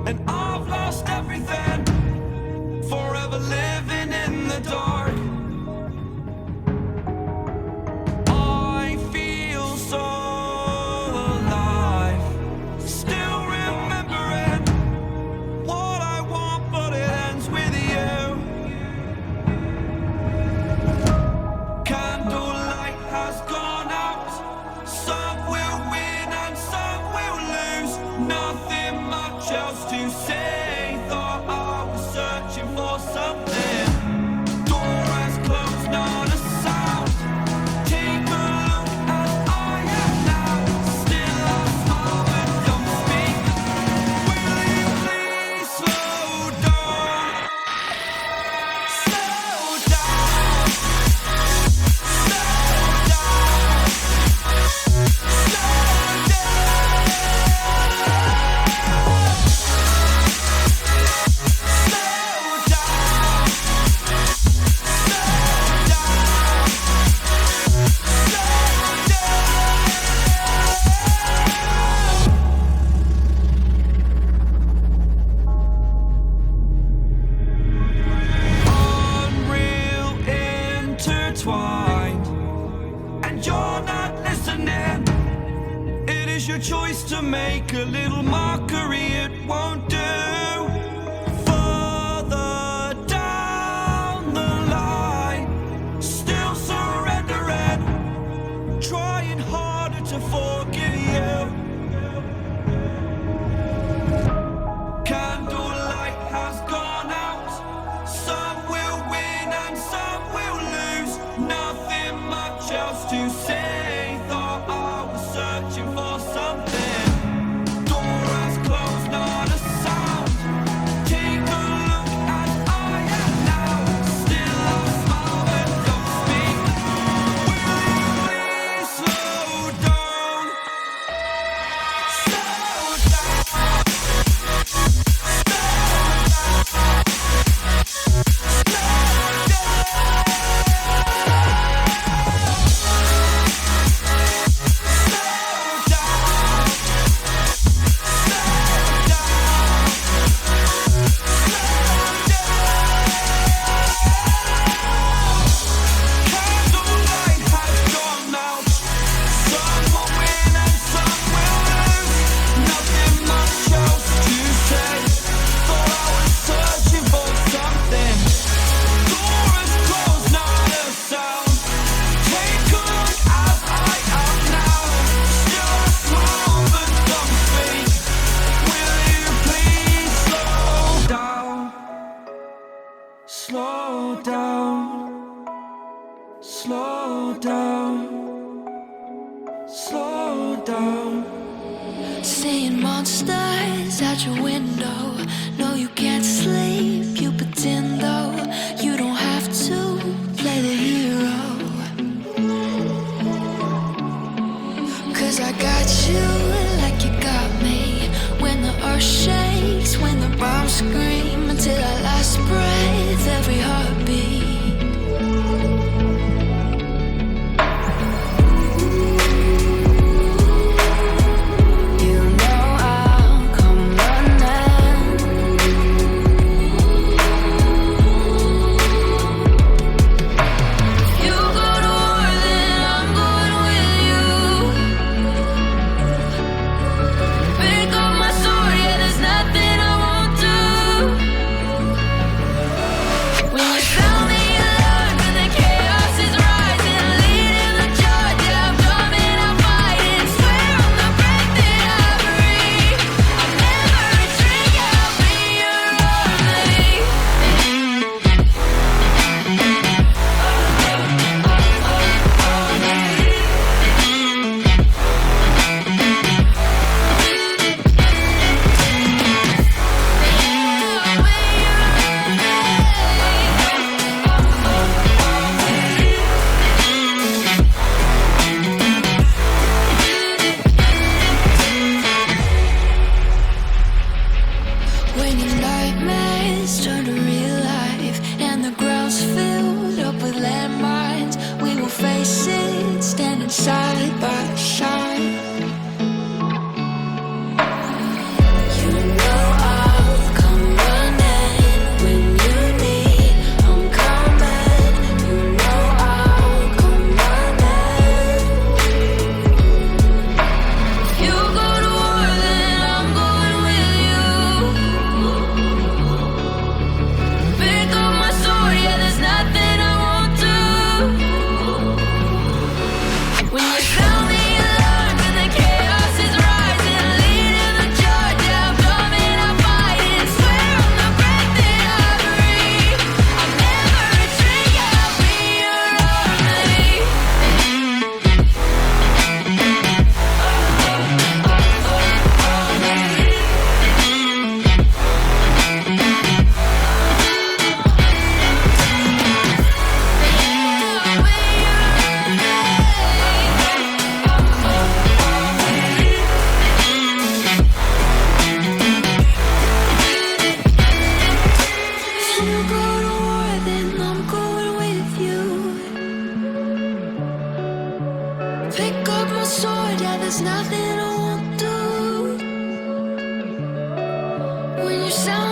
and I've lost everything, forever living in the dark. I feel so alive, still remembering what I want, but it ends with you. Candlelight has gone out, some will win and some will lose. Nothing much else to say, thought I was searching for something. Door has closed, not a sound. Take a look as I am now, still I smile but don't speak. Will you please slow down? Slow down. Slow down. Slow unreal intertwined, and you're not listening. It is your choice to make a little mockery, it won't do. Further down the line, still surrendering, trying harder to forgive you. Candlelight has gone out, some will win and some will lose. Nothing much else to say, thought I was searching for something. Door has closed, not a sound. Take a look as I am now, still I smile but don't speak. Will you please slow down? Slow down. Candlelight has gone out, some will win and some will lose. Nothing much else to say, thought I was searching for something. Door is closed, not a sound. Take a look as I am now, still I smile but don't speak. Will you please slow down? Slow down. Slow down. Slow down. Seeing monsters out your window. No, you can't sleep, you pretend though. You don't have to play the hero. 'Cause I got you like you got me. When the earth shakes, when the bombs scream, until our last breath, every heartbeat. You know I'll come running. You go to war, then I'm going with you. Pick up my sword, yeah, there's nothing I won't do. When you found me alive, when the chaos is rising, leading the charge, yeah, I'm coming, I'm fighting. Swear on the breath that I breathe, I'll never retreat, yeah, I'll be your army. When your nightmares turn to real life and the ground's filled up with landmines, we will face it, standing side by side. You know I When you sound